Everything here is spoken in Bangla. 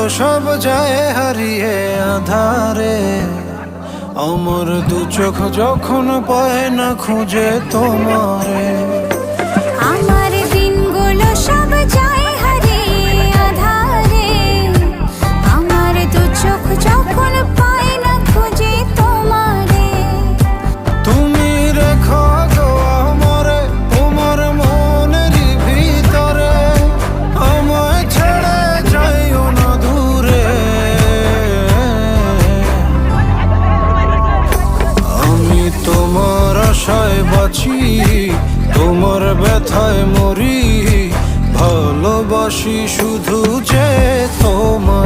সব যায় হারিয়ে আধারে, আমার দু চোখ যখন পায় না খুঁজে তোমারে। আমার দিনগুলো সব যায় হারিয়ে আঁধারে, আমার দু চোখ যখন পায় না খুঁজে তোমারে। তুমি রেখো গো আমারে তোমার মনেরই ভিতরে, আমায় ছেড়ে যাইও না দূরে। আমি তোমার আশায় বাঁচি, তোমার ব্যথায় মরি, ভালোবাসি শুধু যে তোমার।